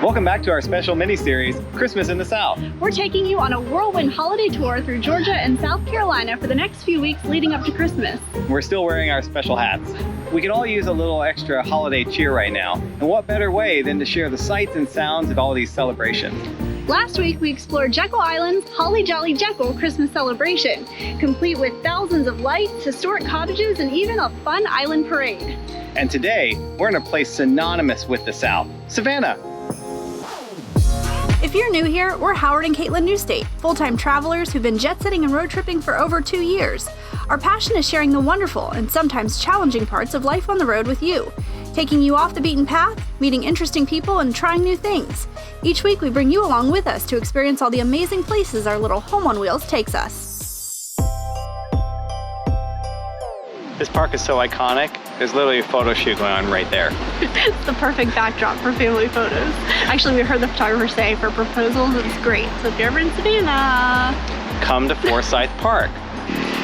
Welcome back to our special mini-series, Christmas in the South. We're taking you on a whirlwind holiday tour through Georgia and South Carolina for the next few weeks leading up to Christmas. We're still wearing our special hats. We can all use a little extra holiday cheer right now. And what better way than to share the sights and sounds of all these celebrations? Last week, we explored Jekyll Island's Holly Jolly Jekyll Christmas celebration, complete with thousands of lights, historic cottages, and even a fun island parade. And today, we're in a place synonymous with the South, Savannah. If you're new here, we're Howard and Caitlin Newstate, full-time travelers who've been jet-setting and road tripping for over 2 years. Our passion is sharing the wonderful and sometimes challenging parts of life on the road with you, taking you off the beaten path, meeting interesting people, and trying new things. Each week, we bring you along with us to experience all the amazing places our little home on wheels takes us. This park is so iconic. There's literally a photo shoot going on right there. It's the perfect backdrop for family photos. Actually, we heard the photographer say for proposals, it's great. So if you're ever in Savannah, come to Forsyth Park.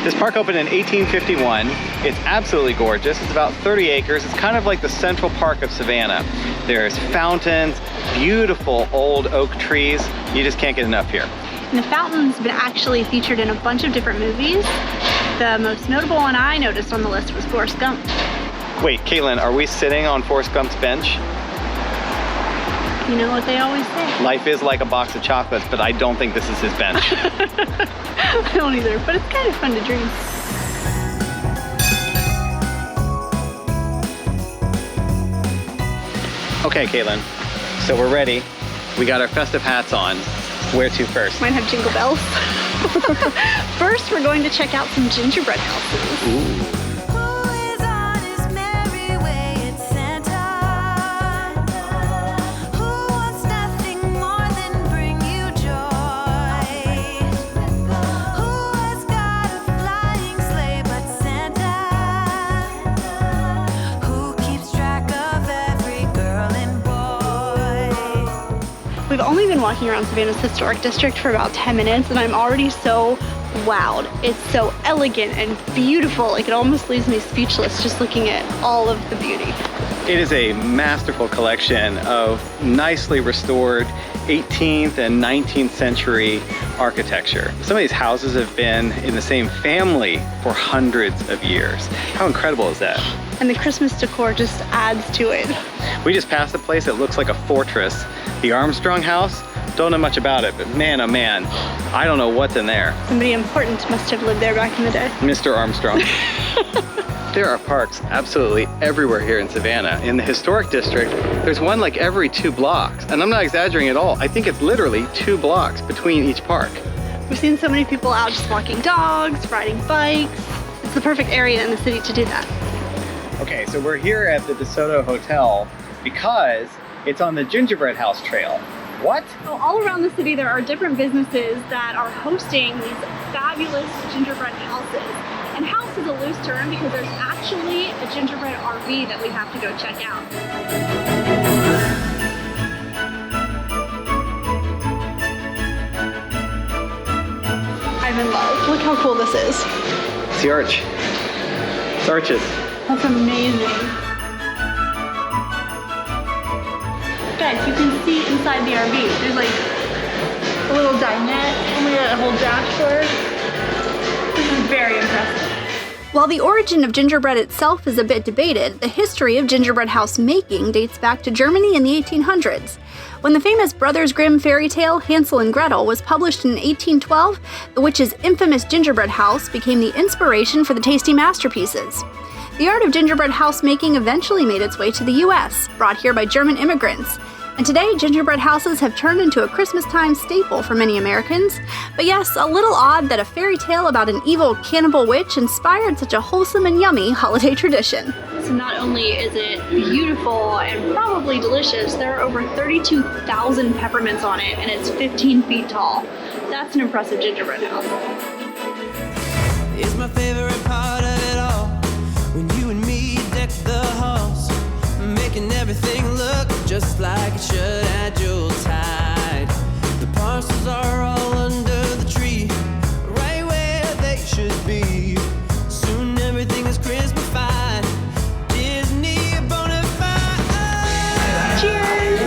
This park opened in 1851. It's absolutely gorgeous. It's about 30 acres. It's kind of like the central park of Savannah. There's fountains, beautiful old oak trees. You just can't get enough here. And the fountain's been actually featured in a bunch of different movies. The most notable one I noticed on the list was Forrest Gump. Wait, Caitlin, are we sitting on Forrest Gump's bench? You know what they always say. Life is like a box of chocolates, but I don't think this is his bench. I don't either, but it's kind of fun to dream. Okay, Caitlin, so we're ready. We got our festive hats on. Where to first? Mine have jingle bells. First, we're going to check out some gingerbread houses. Ooh. We've only been walking around Savannah's Historic District for about 10 minutes and I'm already so wowed. It's so elegant and beautiful. Like, it almost leaves me speechless just looking at all of the beauty. It is a masterful collection of nicely restored 18th and 19th century architecture. Some of these houses have been in the same family for hundreds of years. How incredible is that? And the Christmas decor just adds to it. We just passed a place that looks like a fortress. The Armstrong House, don't know much about it, but man, oh man, I don't know what's in there. Somebody important must have lived there back in the day. Mr. Armstrong. There are parks absolutely everywhere here in Savannah. In the Historic District, there's one like every 2 blocks. And I'm not exaggerating at all. I think it's literally 2 blocks between each park. We've seen so many people out just walking dogs, riding bikes. It's the perfect area in the city to do that. Okay, so we're here at the DeSoto Hotel because it's on the Gingerbread House Trail. What? So all around the city there are different businesses that are hosting these fabulous gingerbread houses. And house is a loose term because there's actually a gingerbread RV that we have to go check out. I'm in love. Look how cool this is. It's the arch. It's arches. That's amazing. Guys, you can see inside the RV. There's like a little dinette, and we got a whole dashboard. This is very impressive. While the origin of gingerbread itself is a bit debated, the history of gingerbread house making dates back to Germany in the 1800s. When the famous Brothers Grimm fairy tale Hansel and Gretel was published in 1812, the witch's infamous gingerbread house became the inspiration for the tasty masterpieces. The art of gingerbread house making eventually made its way to the US, brought here by German immigrants. And today, gingerbread houses have turned into a Christmas-time staple for many Americans. But yes, a little odd that a fairy tale about an evil cannibal witch inspired such a wholesome and yummy holiday tradition. So not only is it beautiful and probably delicious, there are over 32,000 peppermints on it, and it's 15 feet tall. That's an impressive gingerbread house. It's my favorite part of it all. When you and me deck the halls, making everything look just like it should at Yuletide. The parcels are all under the tree, right where they should be. Soon everything is Christmas-fied. Disney bonafide. Cheers!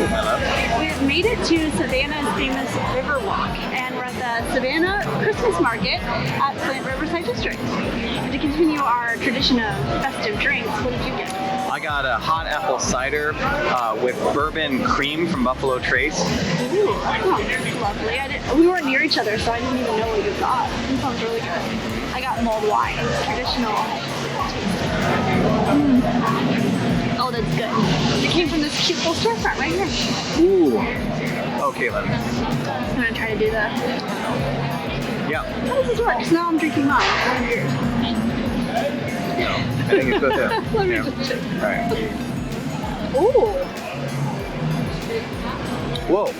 it to Savannah's famous Riverwalk, and we're at the Savannah Christmas Market at Riverside District. And to continue our tradition of festive drinks, what did you get? I got a hot apple cider with bourbon cream from Buffalo Trace. Ooh, that sounds lovely. We weren't near each other, so I didn't even know what you got. It sounds really good. I got mulled wine, traditional. Oh, that's good. It came from this cute little storefront right here. Ooh. Oh, Caitlin. I'm gonna try to do that. Yeah. How does this work? So now I'm drinking mine. One of yours. I think it's both of Let me them. just check. All right. Ooh. Whoa.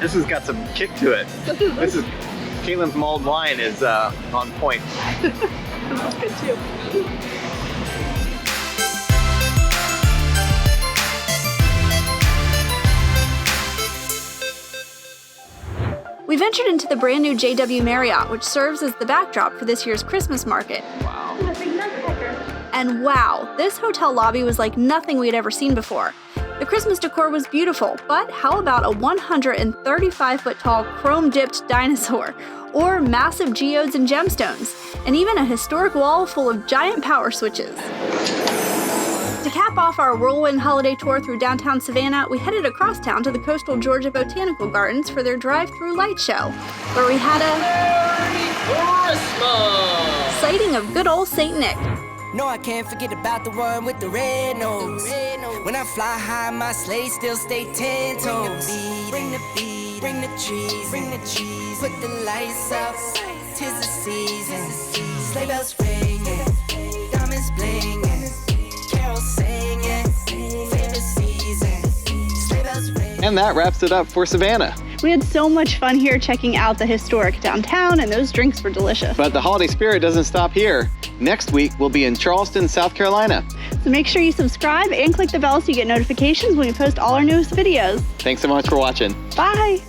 This has got some kick to it. This is Caitlin's mulled wine is on point. This is good too. We ventured into the brand new JW Marriott, which serves as the backdrop for this year's Christmas market. Wow. And wow, this hotel lobby was like nothing we had ever seen before. The Christmas decor was beautiful, but how about a 135-foot tall chrome-dipped dinosaur, or massive geodes and gemstones, and even a historic wall full of giant power switches? To cap off our whirlwind holiday tour through downtown Savannah, we headed across town to the Coastal Georgia Botanical Gardens for their drive-through light show, where we had a Merry Christmas! sighting of good old St. Nick. No, I can't forget about the one with the red nose. When I fly high, my sleigh still stay 10 toes. Bring the beat, bring the trees, bring the cheese. Put the lights up, 'tis the season. Sleigh bells ringing, diamonds blinging, carols singing, favorite season. Sleigh bells ringing. And that wraps it up for Savannah. We had so much fun here checking out the historic downtown, and those drinks were delicious. But the holiday spirit doesn't stop here. Next week, we'll be in Charleston, South Carolina. So make sure you subscribe and click the bell so you get notifications when we post all our newest videos. Thanks so much for watching. Bye!